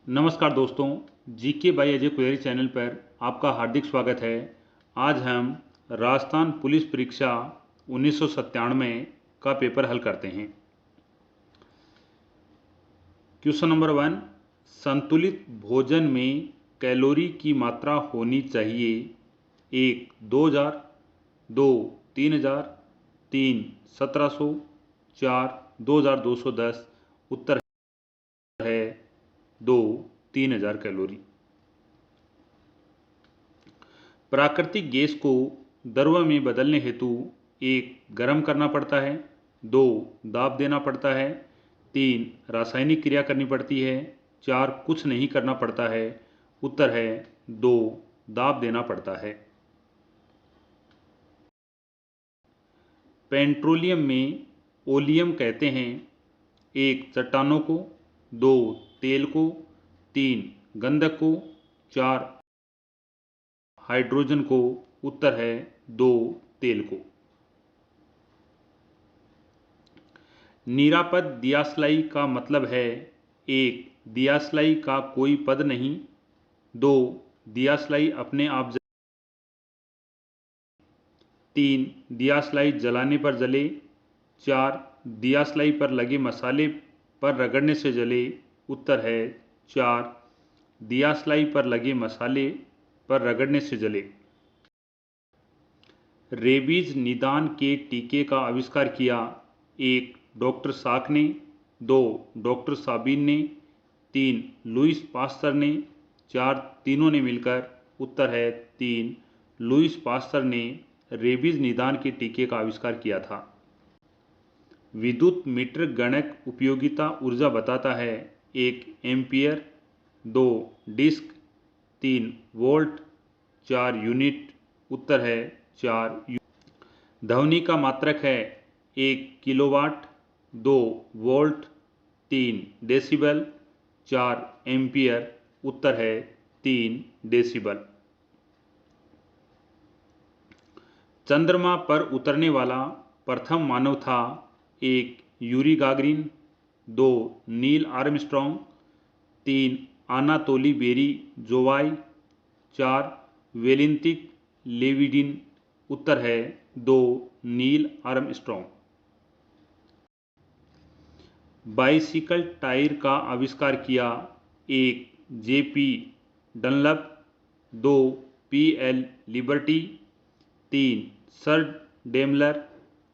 नमस्कार दोस्तों, GK by Ajay कुरेरी channel पर आपका हार्दिक स्वागत है। आज हम राजस्थान पुलिस परीक्षा 1997 का पेपर हल करते हैं। क्वेश्चन नंबर 1, संतुलित भोजन में कैलोरी की मात्रा होनी चाहिए। 1 2000, 2 3000, 3 1700, 4 2210। उत्तर है 2 3000 कैलोरी। प्राकृतिक गैस को द्रव में बदलने हेतु 1 गर्म करना पड़ता है, 2 दाब देना पड़ता है, 3 रासायनिक क्रिया करनी पड़ती है, 4 कुछ नहीं करना पड़ता है। उत्तर है 2 दाब देना पड़ता है। पेट्रोलियम में ओलियम कहते हैं। 1 चट्टानों को, 2 तेल को, 3 गंधक को, 4 हाइड्रोजन को। उत्तर है 2 तेल को। निरापद दियासलाई का मतलब है। 1 दियासलाई का कोई पद नहीं, 2 दियासलाई अपने आप 3 दियासलाई जलाने पर जले, 4 दियासलाई पर लगे मसाले पर रगड़ने से जले। उत्तर है 4 दियासलाई पर लगे मसाले पर रगड़ने से जले। रेबीज निदान के टीके का आविष्कार किया। 1 डॉक्टर साक ने, 2 डॉक्टर साबिन ने, 3 लुईस पास्तर ने, 4 तीनों ने मिलकर। उत्तर है 3 लुईस पास्तर ने रेबीज निदान के टीके का आविष्कार किया था। विद्युत मीटर गणक उपयोगिता ऊर्जा बताता है। 1 एम्पियर, 2 डिस्क, 3 वोल्ट, 4 यूनिट। उत्तर है 4 ध्वनि का मात्रक है। 1 किलोवाट, 2 वोल्ट, 3 डेसिबल, 4 एम्पियर। उत्तर है 3 डेसिबल। चंद्रमा पर उतरने वाला प्रथम मानव था। 1 Yuri Gagarin, 2 Neil Armstrong, 3 Anatoly Berezovoy, 4 Valentin लेविडिन। उत्तर है 2 नील आर्मस्ट्रॉन्ग। बाइसिकल टायर का आविष्कार किया। 1 JP Dunlop, 2 PL liberty, 3 sir Daimler.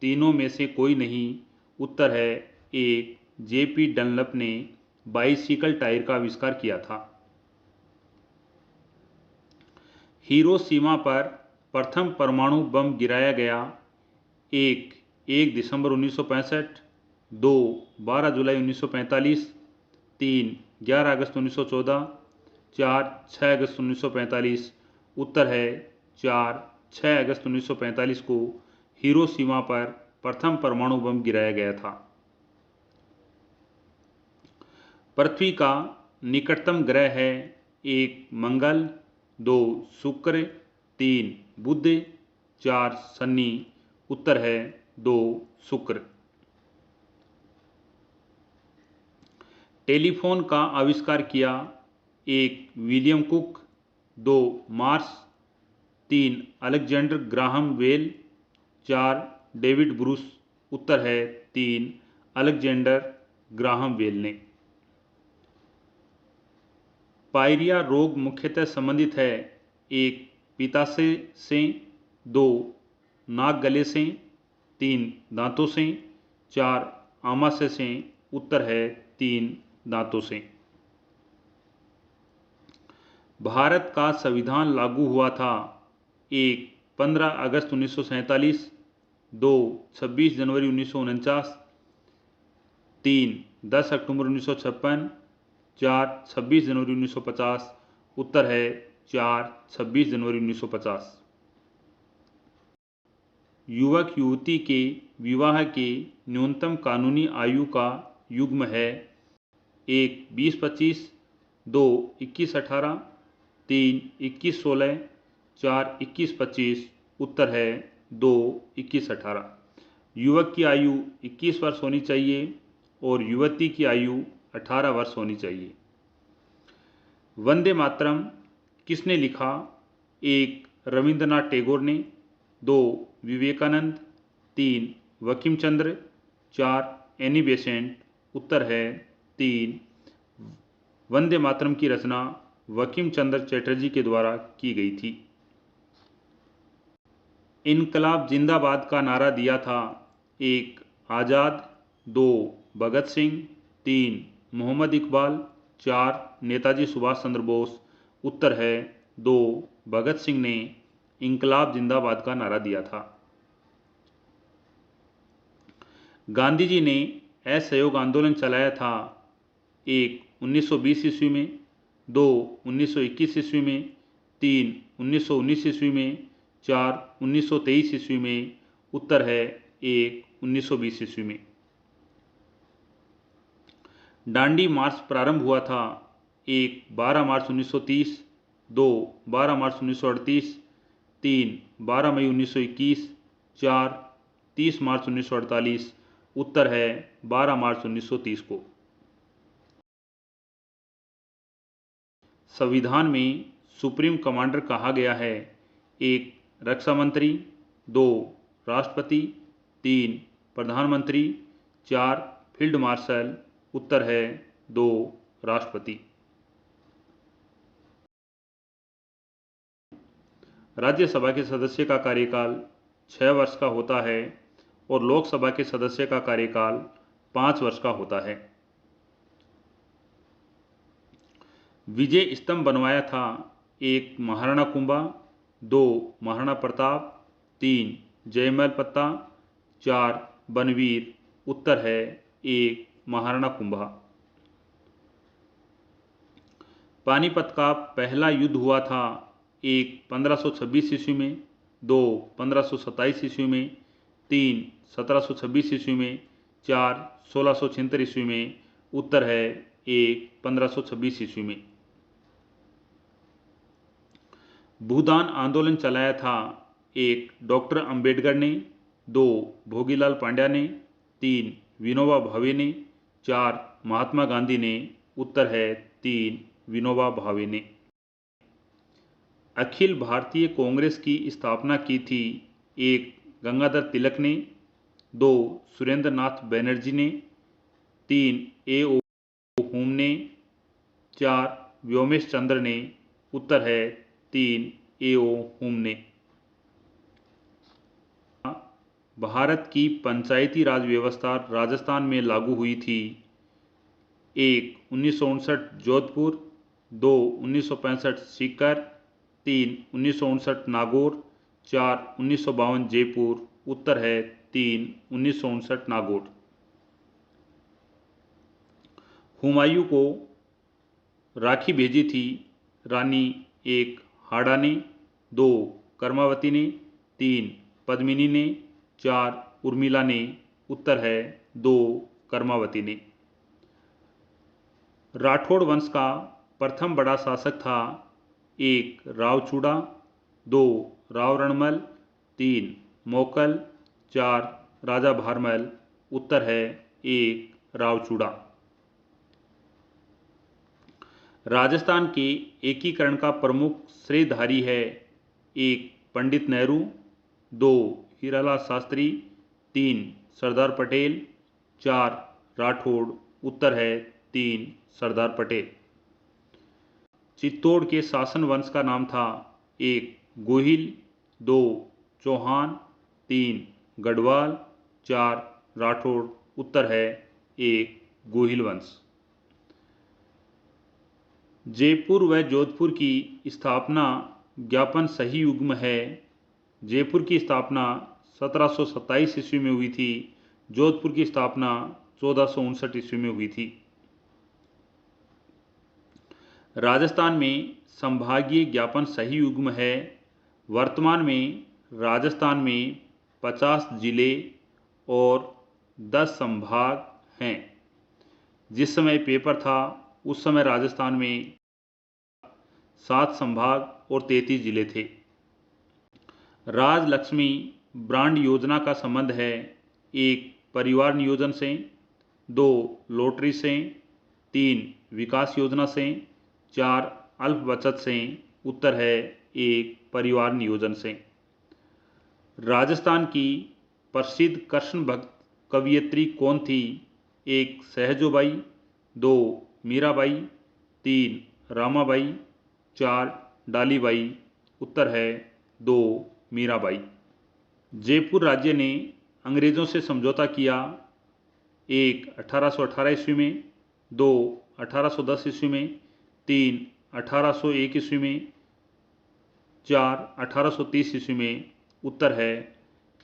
तीनों में से कोई नहीं। उत्तर है 1 जेपी डनलप ने बाइसिकल टायर का आविष्कार किया था। हिरोशिमा पर प्रथम परमाणु बम गिराया गया। 1 दिसंबर 1965, 2 12 जुलाई 1945, 3 11 अगस्त 1914, 4 6 अगस्त 1945। उत्तर है 4 6 अगस्त 1945 को हिरोशिमा पर प्रथम परमाणु बम गिराया गया था। पृथ्वी का निकटतम ग्रह है। 1 मंगल, 2 शुक्र, 3 बुध, 4 शनि। उत्तर है 2 शुक्र। टेलीफोन का आविष्कार किया। 1 William Cook, 2 Morse, 3 Alexander Graham Bell, 4 David Bruce. उत्तर है 3 अलेक्जेंडर ग्राहम बेल ने। पायरिया रोग मुख्यतः संबंधित है। 1 पित्ताशय से, 2 नाक गले से, 3 दांतों से, 4 आमाशय से। उत्तर है 3 दांतों से। भारत का संविधान लागू हुआ था। 1 15 अगस्त 1947, 2 26 जनवरी 1949, 3 10 अक्टूबर 1956, 4 26 जनवरी 1950। उत्तर है 4 26 जनवरी 1950। युवक युवती के विवाह के न्यूनतम कानूनी आयु का युग्म है। 1 20-25, 2 21-18, 3 21-16, 4 21-25। उत्तर है 2 21-18। युवक की आयु 21 वर्ष होनी चाहिए और युवती की आयु 18 वर्ष होनी चाहिए। वंदे मातरम किसने लिखा? एक, रविंद्रनाथ टैगोर ने। दो, विवेकानंद। तीन, बंकिम चंद्र। चार, एनी बेसेंट। उत्तर है तीन, वंदे मातरम की रचना बंकिम चंद्र चटर्जी के द्वारा की गई थी। इनकलाब जिंदाबाद का नारा दिया था? एक, आज़ाद। दो, भगत सिंह। तीन, मोहम्मद इकबाल। चार, नेताजी सुभाष चंद्र बोस। उत्तर है दो, भगत सिंह ने इनकलाब जिंदाबाद का नारा दिया था। गांधी जी ने असहयोग आंदोलन चलाया था? एक, 1920 ईस्वी में। दो, 1921 ईस्वी में। तीन, 1919 ईस्वी में। चार, 1923 ईस्वी में। उत्तर है एक, 1920 ईस्वी में। दांडी मार्च प्रारंभ हुआ था? एक, 12 मार्च 1930। दो, 12 मार्च 1938। तीन, 12 मई 1921। चार, 30 मार्च 1948। उत्तर है 12 मार्च 1930 को। संविधान में सुप्रीम कमांडर कहा गया है? एक, रक्षा मंत्री। दो, राष्ट्रपति। तीन, प्रधानमंत्री। चार, फील्ड मार्शल। उत्तर है दो, राष्ट्रपति। राज्यसभा के सदस्य का कार्यकाल 6 वर्ष का होता है और लोकसभा के सदस्य का कार्यकाल 5 वर्ष का होता है। विजय स्तंभ बनवाया था? एक, महाराणा कुंभा। दो, महाराणा प्रताप। तीन, जयमल पत्ता। चार, बनवीर। उत्तर है एक, महाराणा कुंभा। पानीपत का पहला युद्ध हुआ था? एक, 1526 ईस्वी में। दो, 1527 ईस्वी में। तीन, 1726 ईस्वी में। चार, 1676 ईस्वी में। उत्तर है एक, 1526 ईस्वी में। भूदान आंदोलन चलाया था? एक, डॉक्टर अंबेडकर ने। दो, भोगीलाल पांड्या ने। तीन, विनोबा भावे ने। चार, महात्मा गांधी ने। उत्तर है तीन, विनोबा भावे ने। अखिल भारतीय कांग्रेस की स्थापना की थी? एक, गंगाधर तिलक ने। दो, सुरेंद्र नाथ बनर्जी ने। तीन, ए.ओ. हुम ने। चार, व्योमेश चंद्र ने। उत्तर है तीन, ए.ओ. हुम ने। भारत की पंचायती राज व्यवस्था राजस्थान में लागू हुई थी? एक, 1959 जोधपुर। दो, 1965 सीकर। तीन, 1959 नागौर। चार, 1952 जयपुर। उत्तर है तीन, 1959 नागौर। हुमायूं को राखी भेजी थी? रानी एक, हाड़ा ने। दो, कर्मावती ने। तीन, पद्मिनी ने। चार, उर्मिला ने। उत्तर है दो, कर्मावती ने। राठौड़ वंश का प्रथम बड़ा शासक था? एक, राव चूड़ा। दो, राव रणमल। तीन, मोकल। चार, राजा भारमल। उत्तर है एक, राव चूड़ा। राजस्थान के एकीकरण का प्रमुख श्रेयधारी है? एक, पंडित नेहरू। दो, हीरालाल शास्त्री। तीन, सरदार पटेल। चार, राठौड़। उत्तर है तीन, सरदार पटेल। चित्तौड़ के शासन वंश का नाम था? एक, गोहिल। दो, चौहान। तीन, गढ़वाल। चार, राठौड़। उत्तर है एक, गोहिल वंश। जयपुर व जोधपुर की स्थापना ज्ञापन सही युग्म है? जयपुर की स्थापना 1727 ईस्वी में हुई थी। जोधपुर की स्थापना 1459 ईस्वी में हुई थी। राजस्थान में संभागीय ज्ञापन सही युग्म है? वर्तमान में राजस्थान में 50 जिले और 10 संभाग हैं। जिस समय पेपर था उस समय राजस्थान में 7 संभाग और 33 जिले थे। राजलक्ष्मी ब्रांड योजना का संबंध है? एक, परिवार नियोजन से। दो, लॉटरी से। तीन, विकास योजना से। चार, अल्प बचत से, उत्तर है एक परिवार नियोजन से। राजस्थान की प्रसिद्ध कृष्ण भक्त कवयित्री कौन थी? एक सहजोबाई, दो मीराबाई, तीन रामाबाई, चार डालीबाई, उत्तर है दो मीराबाई। जयपुर राज्य ने अंग्रेज़ों से समझौता किया, एक 1818 ईस्वी में, दो 1810 ईस्वी में, तीन 1801 ईस्वी में, चार 1830 ईस्वी में, उत्तर है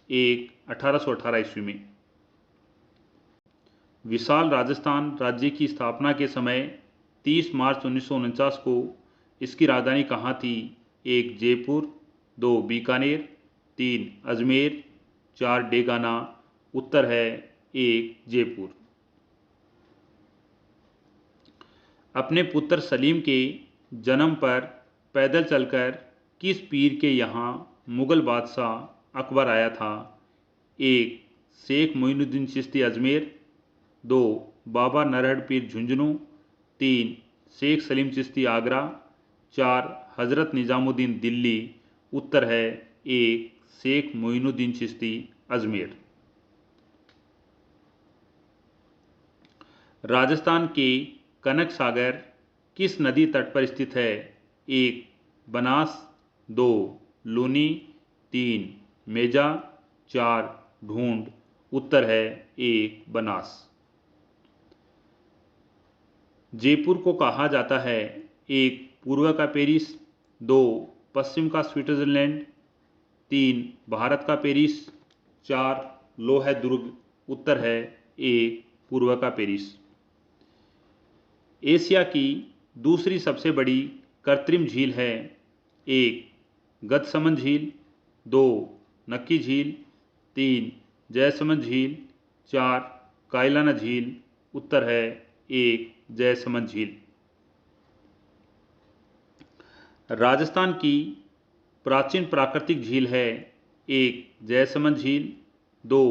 एक 1818 ईस्वी में। विशाल राजस्थान राज्य की स्थापना के समय 30 मार्च 1949 को इसकी राजधानी कहाँ थी? एक जयपुर, दो बीकानेर, तीन अजमेर, चार डेगाना, उत्तर है एक जयपुर। अपने पुत्र सलीम के जन्म पर पैदल चलकर किस पीर के यहाँ मुग़ल बादशाह अकबर आया था? एक शेख मोइनुद्दीन चिश्ती अजमेर, दो बाबा नरहड़ पीर झुंझुनू, तीन शेख सलीम चिश्ती आगरा, चार हज़रत निज़ामुद्दीन दिल्ली, उत्तर है एक शेख मोइनुद्दीन चिश्ती अजमेर। राजस्थान के कनक सागर किस नदी तट पर स्थित है? एक बनास, दो लूनी, तीन मेजा, चार ढूंढ, उत्तर है एक बनास। जयपुर को कहा जाता है एक पूर्व का पेरिस, दो पश्चिम का स्विट्जरलैंड, तीन भारत का पेरिस, चार लोह दुर्ग, उत्तर है एक पूर्व का पेरिस। एशिया की दूसरी सबसे बड़ी कृत्रिम झील है? एक गतसमंद झील, दो नक्की झील, तीन जयसमंद झील, चार कायलाना झील, उत्तर है एक जयसमंद झील। राजस्थान की प्राचीन प्राकृतिक झील है? एक जयसमंद झील, दो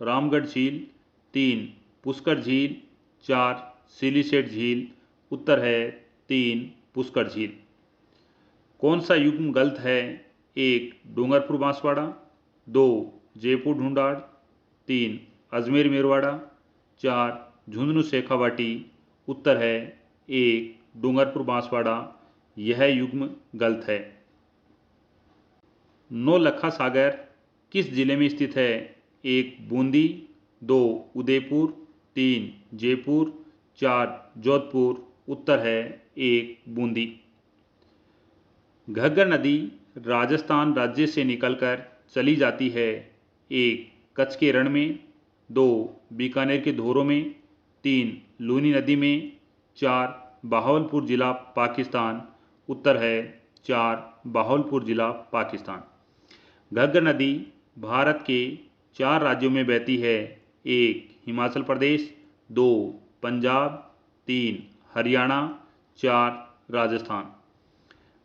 रामगढ़ झील, तीन पुष्कर झील, चार सिलीसेट झील, उत्तर है तीन पुष्कर झील। कौन सा युग्म गलत है? एक डूंगरपुर बांसवाड़ा, दो जयपुर ढूंढाड़, तीन अजमेर मेरवाड़ा, चार झुंझुनू शेखावाटी, उत्तर है एक डूंगरपुर बांसवाड़ा, यह युग्म गलत है। नौलखा सागर किस जिले में स्थित है? एक बूंदी, दो उदयपुर, तीन जयपुर, चार जोधपुर, उत्तर है एक बूंदी। घग्गर नदी राजस्थान राज्य से निकलकर चली जाती है? एक कच्छ के रण में, दो बीकानेर के धोरों में, तीन लूनी नदी में, चार बहावलपुर जिला पाकिस्तान, उत्तर है चार बहावलपुर जिला पाकिस्तान। घग्गर नदी भारत के चार राज्यों में बहती है? एक हिमाचल प्रदेश, दो पंजाब, तीन हरियाणा, चार राजस्थान।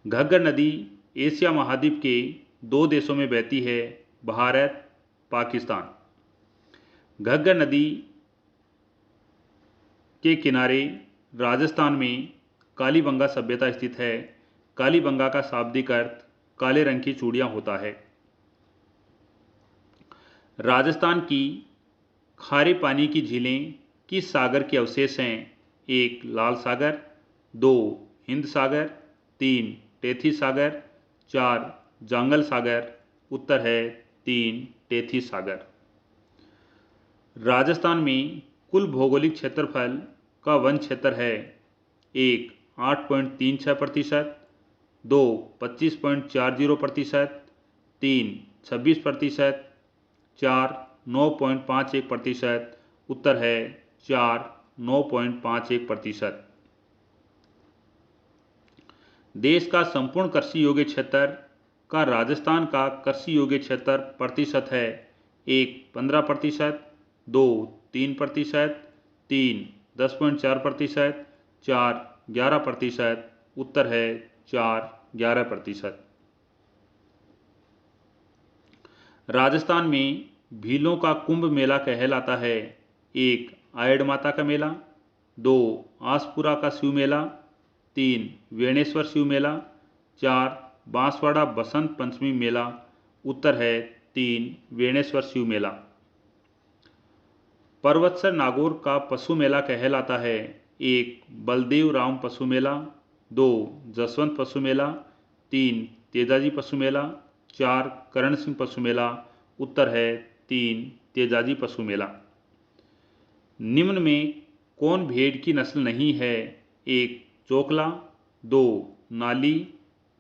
घग्गर नदी एशिया महाद्वीप के दो देशों में बहती है? भारत, पाकिस्तान। घग्गर नदी के किनारे राजस्थान में कालीबंगा सभ्यता स्थित है। कालीबंगा का शाब्दिक अर्थ काले रंग की चूड़ियाँ होता है। राजस्थान की खारे पानी की झीलें किस सागर के अवशेष हैं? एक लाल सागर, दो हिंद सागर, तीन टेथी सागर, चार जांगल सागर, उत्तर है तीन टेथी सागर। राजस्थान में कुल भौगोलिक क्षेत्रफल का वन क्षेत्र है? एक 8.36%, दो 25.40%, तीन 26%, चार 9.51%, उत्तर है चार 9.51%। देश का संपूर्ण कृषि योग्य क्षेत्र का राजस्थान का कृषि योग्य क्षेत्र प्रतिशत है? एक 15%, दो 3%, तीन 10.4%, चार 11%, उत्तर है चार 11%। राजस्थान में भीलों का कुंभ मेला कहलाता है? एक आयड़ माता का मेला, दो आसपुरा का शिव मेला, 3 वेणेश्वर शिव मेला, 4 बांसवाड़ा बसंत पंचमी मेला। उत्तर है 3 वेणेश्वर शिव मेला। पर्वतसर नागौर का पशु मेला कहलाता है। 1 बलदेव राम पशु मेला, 2 जसवंत पशु मेला, 3 तेजाजी पशु मेला, 4 करण सिंह पशु मेला। उत्तर है 3 तेजाजी पशु मेला। निम्न में कौन भेड़ की नस्ल नहीं है? 1 चोकला, 2 नाली,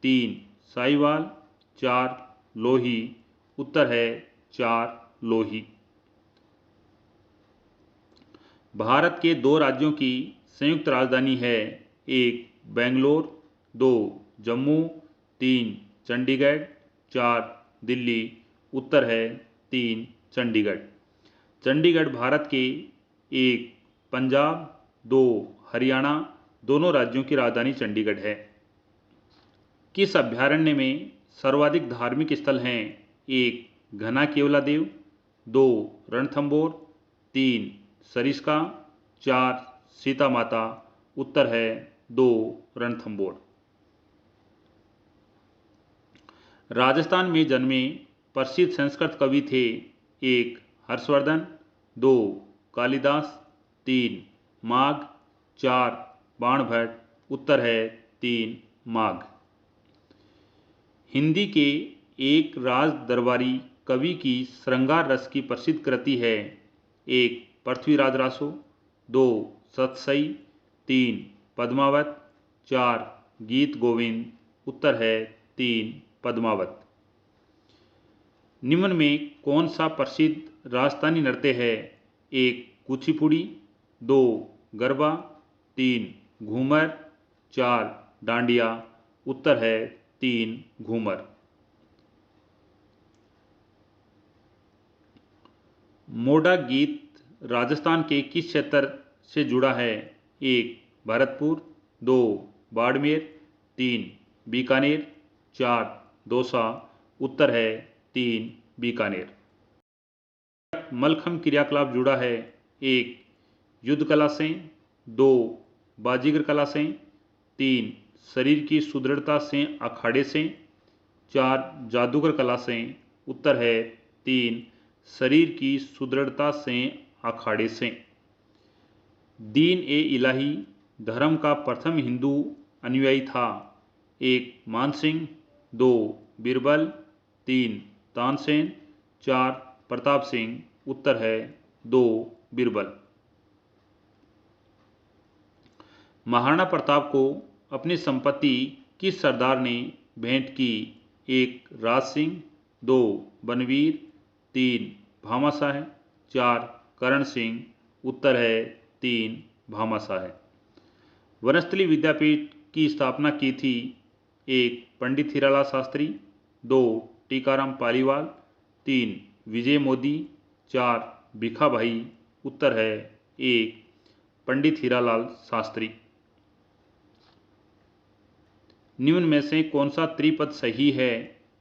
3 साहिवाल, 4 लोही। उत्तर है 4 लोही। भारत के 2 राज्यों की संयुक्त राजधानी है। 1 बेंगलोर, 2 जम्मू, 3 चंडीगढ़, 4 दिल्ली। उत्तर है 3 चंडीगढ़। चंडीगढ़ भारत के 1 पंजाब, 2 हरियाणा, दोनों राज्यों की राजधानी चंडीगढ़ है। किस अभ्यारण्य में सर्वाधिक धार्मिक स्थल हैं? 1 घना केवलादेव, 2 रणथंभौर, 3 सरिस्का, 4 सीता माता। उत्तर है 2 रणथंभौर। राजस्थान में जन्मे प्रसिद्ध संस्कृत कवि थे। 1 हर्षवर्धन, 2 कालिदास, 3 माघ, 4 बाणभट्ट। उत्तर है 3 माघ। हिंदी के एक राज दरबारी कवि की श्रृंगार रस की प्रसिद्ध कृति है। 1 पृथ्वीराज रासो, 2 सतसई, 3 पद्मावत, 4 गीत गोविंद। उत्तर है 3 पद्मावत। निम्न में कौन सा प्रसिद्ध राजस्थानी नृत्य है? 1 कुचिपुड़ी, 2 गरबा, 3 घूमर, 4 डांडिया। उत्तर है 3 घूमर। मोडा गीत राजस्थान के किस क्षेत्र से जुड़ा है? 1 भरतपुर, 2 बाड़मेर, 3 बीकानेर, 4 दौसा। उत्तर है 3 बीकानेर। मलखम्ब क्रियाकलाप जुड़ा है। 1 युद्ध कला से, 2 बाजीगर कला से, 3 शरीर की सुदृढ़ता से अखाड़े से, 4 जादूगर कला से। उत्तर है 3 शरीर की सुदृढ़ता से अखाड़े से। दीन ए इलाही धर्म का प्रथम हिंदू अनुयायी था। 1 मानसिंह, 2 बीरबल, 3 तानसेन, 4 प्रताप सिंह। उत्तर है 2 बीरबल। महाराणा प्रताप को अपनी संपत्ति किस सरदार ने भेंट की? 1 राज सिंह, 2 बनवीर, 3 भामाशाह, 4 करण सिंह। उत्तर है 3 भामाशाह। वनस्थली विद्यापीठ की स्थापना की थी। 1 पंडित हीरालाल शास्त्री, 2 टीकाराम पालीवाल, 3 विजय मोदी, 4 भिखाभाई। उत्तर है 1 पंडित हीरालाल शास्त्री। निम्न में से कौन सा त्रिपद सही है?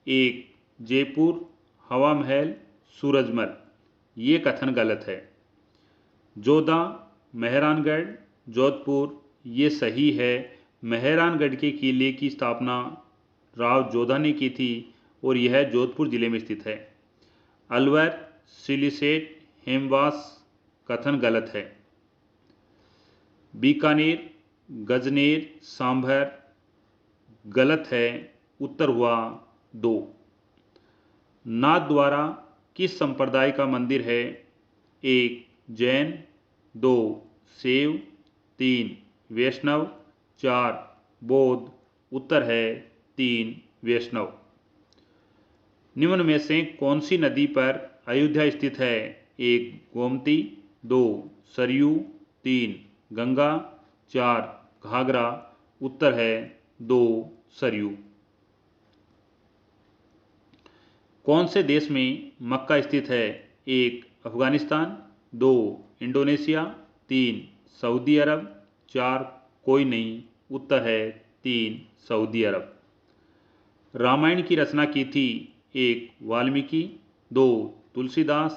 1 जयपुर, हवा महल, सूरजमल। ये कथन गलत है। जोधा, मेहरानगढ़, जोधपुर। ये सही है। मेहरानगढ़ के किले की स्थापना राव जोधा ने की थी और यह जोधपुर जिले में स्थित है। अलवर, सिलीसेट, हेमवास। कथन गलत है। बीकानेर, गजनेर, सांभर। गलत है। उत्तर हुआ 2। नाथद्वारा किस संप्रदाय का मंदिर है? 1 जैन, 2 शैव, 3 वैष्णव, 4 बौद्ध। उत्तर है 3 वैष्णव। निम्न में से कौन सी नदी पर अयोध्या स्थित है? 1 गोमती, 2 सरयू, 3 गंगा, 4 घाघरा। उत्तर है 2 सरयू। कौन से देश में मक्का स्थित है? 1 अफगानिस्तान, 2 इंडोनेशिया, 3 सऊदी अरब, 4 कोई नहीं। उत्तर है 3 सऊदी अरब। रामायण की रचना की थी। 1 वाल्मीकि, 2 तुलसीदास,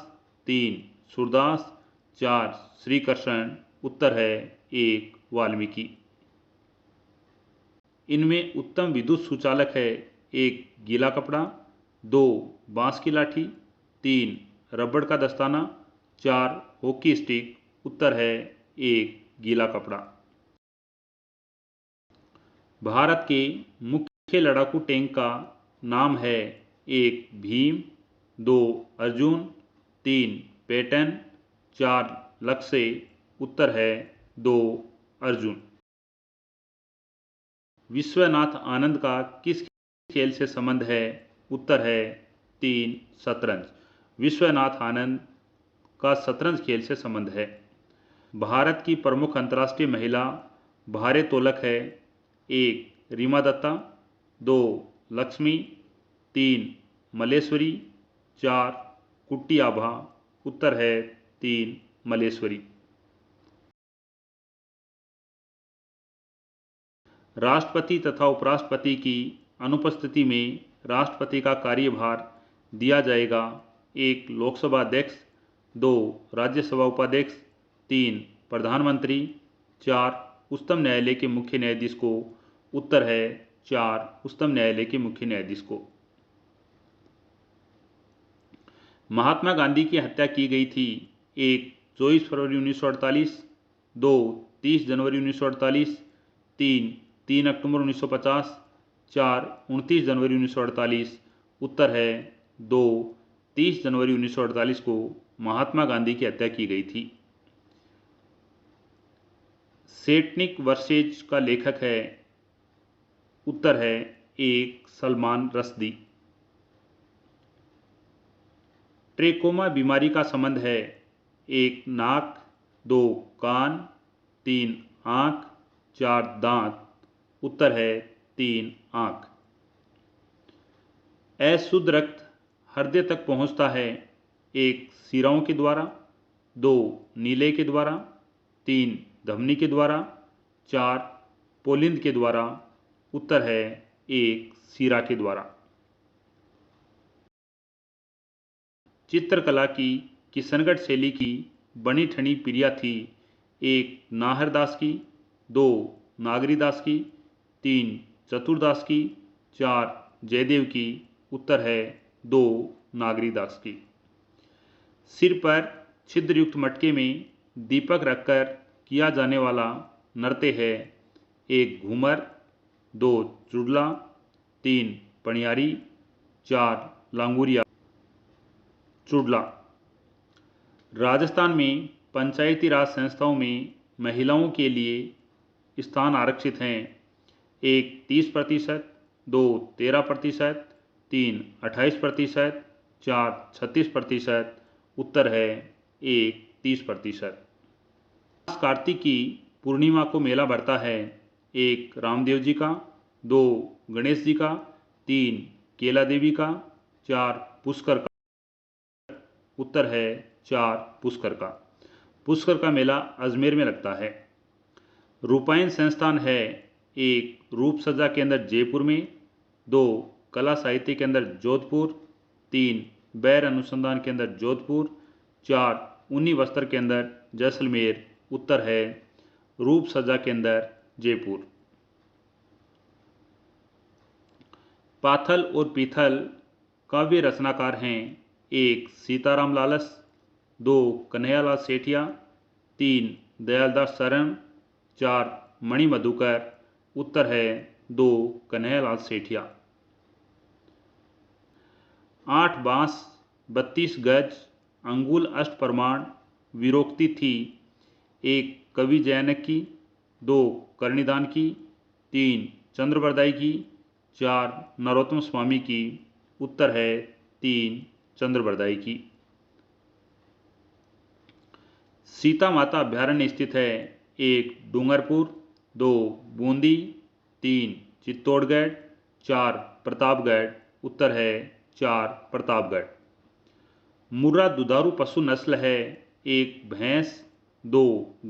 3 सूरदास, 4 श्री कृष्ण। उत्तर है 1 वाल्मीकि। इनमें उत्तम विद्युत सुचालक है 1 गीला कपड़ा, 2 बांस की लाठी, 3 रबड़ का दस्ताना, 4 हॉकी स्टिक। उत्तर है 1 गीला कपड़ा। भारत के मुख्य लड़ाकू टैंक का नाम है 1 भीम, 2 अर्जुन, 3 पैटन, 4 लक्ष्य। उत्तर है 2 अर्जुन। विश्वनाथ आनंद का किस खेल से संबंध है? उत्तर है 3 शतरंज। विश्वनाथ आनंद का शतरंज खेल से संबंध है। भारत की प्रमुख अंतर्राष्ट्रीय महिला भारोत्तोलक है 1 रीमा दत्ता, 2 लक्ष्मी, 3 मलेश्वरी, 4 कुट्टी आभा। उत्तर है 3 मलेश्वरी। राष्ट्रपति तथा उपराष्ट्रपति की अनुपस्थिति में राष्ट्रपति का कार्यभार दिया जाएगा 1 लोकसभा अध्यक्ष, 2 राज्यसभा उपाध्यक्ष, 3 प्रधानमंत्री, 4 उच्चतम न्यायालय के मुख्य न्यायाधीश को। उत्तर है 4 उच्चतम न्यायालय के मुख्य न्यायाधीश को। महात्मा गांधी की हत्या की गई थी 1 24 फरवरी 1948, 2 30 जनवरी 1948, 3 अक्टूबर 1950, 4 29 जनवरी 1948। उत्तर है 2 30 जनवरी 1948 को महात्मा गांधी की हत्या की गई थी। सेटनिक वर्सेज का लेखक है? उत्तर है 1 सलमान रश्दी। ट्रेकोमा बीमारी का संबंध है 1 नाक, 2 कान, 3 आँख, 4 दांत। उत्तर है 3 आँख। अशुद्ध रक्त हृदय तक पहुंचता है 1 सिराओं के द्वारा, 2 नीले के द्वारा, 3 धमनी के द्वारा, 4 पोलिंद के द्वारा। उत्तर है 1 सिरा के द्वारा। चित्रकला की किशनगढ़ शैली की बनी ठनी प्रिया थी 1 नाहरदास की, 2 नागरीदास की, 3 चतुरदास की, 4 जयदेव की। उत्तर है 2 नागरीदास की। सिर पर छिद्रयुक्त मटके में दीपक रखकर किया जाने वाला नृत्य है 1 घूमर, 2 चुड़ला, 3 पनियारी, 4 लांगुरिया। चुड़ला। राजस्थान में पंचायती राज संस्थाओं में महिलाओं के लिए स्थान आरक्षित हैं 1 30%, 2 13%, 3 28%, 4 36%। उत्तर है 1 30%। कार्तिक की पूर्णिमा को मेला भरता है 1 रामदेव जी का, 2 गणेश जी का, 3 केला देवी का, 4 पुष्कर का। उत्तर है 4 पुष्कर का। पुष्कर का मेला अजमेर में लगता है। रूपायन संस्थान है 1 रूप सज्जा केंद्र जयपुर में, 2 कला साहित्य केंद्र जोधपुर, 3 बैर अनुसंधान केंद्र जोधपुर, 4 ऊनी वस्त्र केंद्र जैसलमेर। उत्तर है रूप सज्जा केंद्र जयपुर। पाथल और पीथल काव्य रचनाकार हैं 1 सीताराम लालस, 2 कन्हैयालाल सेठिया, 3 दयालदास शरण, 4 मणि मधुकर। उत्तर है 2 कन्हैयालाल सेठिया। 8 बांस 32 गज अंगुल अष्ट प्रमाण विरोक्ति थी 1 कवि जैनक की, 2 कर्णिदान की, 3 चंद्रबरदाई की, 4 नरोत्तम स्वामी की। उत्तर है 3 चंद्रबरदाई की। सीता माता अभ्यारण्य स्थित है 1 डूंगरपुर, 2 बूंदी, 3 चित्तौड़गढ़, 4 प्रतापगढ़। उत्तर है 4 प्रतापगढ़। मुर्रा दुधारू पशु नस्ल है 1 भैंस, 2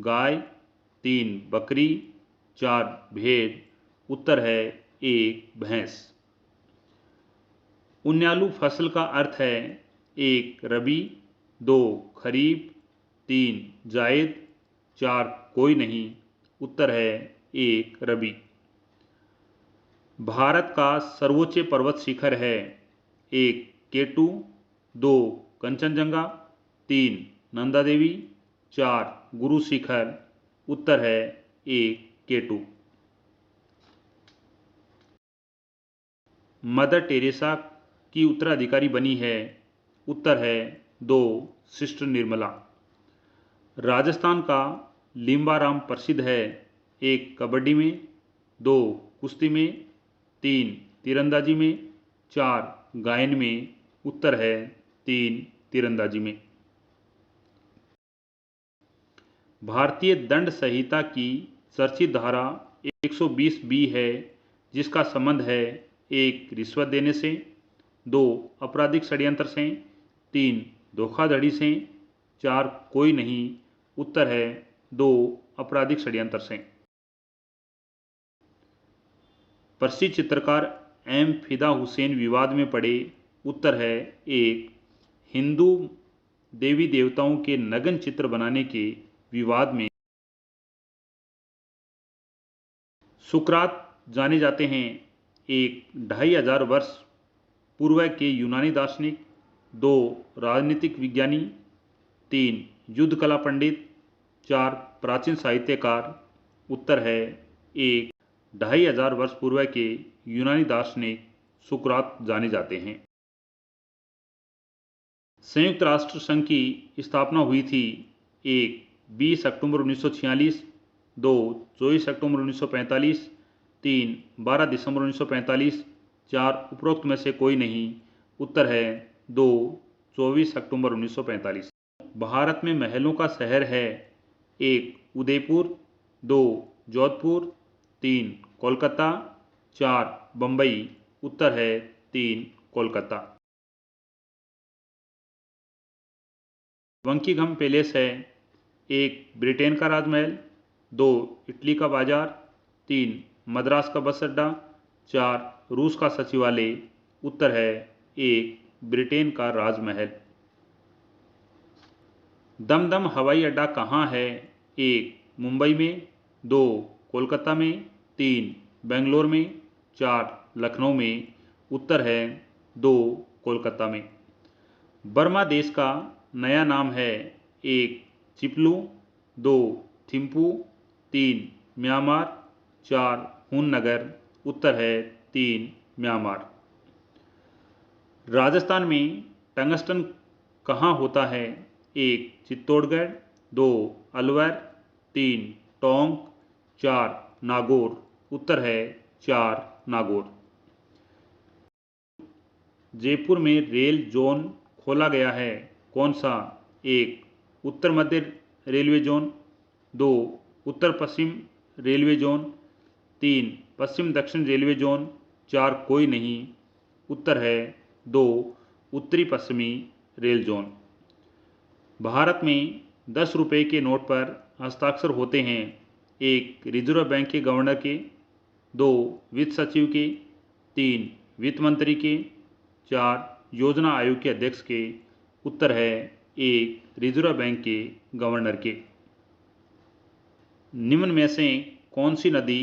गाय, 3 बकरी, 4 भेड़। उत्तर है 1 भैंस। उन्यालू फसल का अर्थ है 1 रबी, 2 खरीफ, 3 जायद, 4 कोई नहीं। उत्तर है 1 रबी। भारत का सर्वोच्च पर्वत शिखर है? 1 K2, 2 कंचनजंगा, 3 नंदा देवी, 4 गुरु शिखर। उत्तर है 1 K2। मदर टेरेसा की उत्तराधिकारी बनी है? उत्तर है 2 सिस्टर निर्मला। राजस्थान का लिम्बाराम प्रसिद्ध है? 1 कबड्डी में, 2 कुश्ती में, 3 तीरंदाजी में, 4 गायन में। उत्तर है 3 तीरंदाजी में। भारतीय दंड संहिता की चर्चित धारा 120B है, जिसका संबंध है 1 रिश्वत देने से, 2 आपराधिक षड्यंत्र से, 3 धोखाधड़ी से, 4 कोई नहीं। उत्तर है 2 आपराधिक षड्यंत्र से। प्रसिद्ध चित्रकार M फिदा हुसैन विवाद में पड़े। उत्तर है 1 हिंदू देवी देवताओं के नग्न चित्र बनाने के विवाद में। सुकरात जाने जाते हैं? 1 2500 वर्ष पूर्व के यूनानी दार्शनिक, 2 राजनीतिक विज्ञानी, 3 युद्ध कला पंडित, 4 प्राचीन साहित्यकार। उत्तर है 1 2500 वर्ष पूर्व के यूनानी दार्शनिक सुकरात जाने जाते हैं। संयुक्त राष्ट्र संघ की स्थापना हुई थी? 1 20 अक्टूबर 1946, 2 24 अक्टूबर 1945, 3 12 दिसंबर 1945, 4 उपरोक्त में से कोई नहीं। उत्तर है 2 24 अक्टूबर 1945। भारत में महलों का शहर है? 1 उदयपुर, 2 जोधपुर, 3 कोलकाता, 4 बम्बई। उत्तर है 3 कोलकाता। बकिंघम पैलेस है? 1 ब्रिटेन का राजमहल, 2 इटली का बाजार, 3 मद्रास का बस अड्डा, 4 रूस का सचिवालय। उत्तर है 1 ब्रिटेन का राजमहल। दमदम हवाई अड्डा कहाँ है? 1 मुंबई में, 2 कोलकाता में, 3 बेंगलोर में, 4 लखनऊ में। उत्तर है 2 कोलकाता में। बर्मा देश का नया नाम है? 1 चिपलू, 2 थिम्पू, 3 म्यांमार, 4 हून नगर। उत्तर है 3 म्यांमार। राजस्थान में टंगस्टन कहाँ होता है? 1 चित्तौड़गढ़, 2 अलवर, 3 टोंक, 4 नागौर। उत्तर है 4 नागौर। जयपुर में रेल जोन खोला गया है, कौन सा? 1 उत्तर मध्य रेलवे जोन, 2 उत्तर पश्चिम रेलवे जोन, 3 पश्चिम दक्षिण रेलवे जोन, 4 कोई नहीं। उत्तर है 2 उत्तरी पश्चिमी रेल जोन। भारत में 10 रुपये के नोट पर हस्ताक्षर होते हैं? 1 रिजर्व बैंक के गवर्नर के, 2 वित्त सचिव के, 3 वित्त मंत्री के, 4 योजना आयोग के अध्यक्ष के। उत्तर है 1 रिजर्व बैंक के गवर्नर के। निम्न में से कौन सी नदी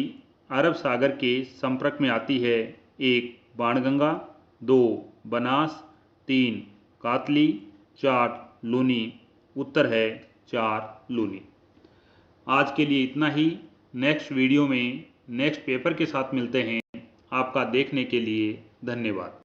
अरब सागर के संपर्क में आती है? 1 बाणगंगा, 2 बनास, 3 कातली, 4 लूनी। उत्तर है 4 लूनी। आज के लिए इतना ही। नेक्स्ट वीडियो में नेक्स्ट पेपर के साथ मिलते हैं। आपका देखने के लिए धन्यवाद।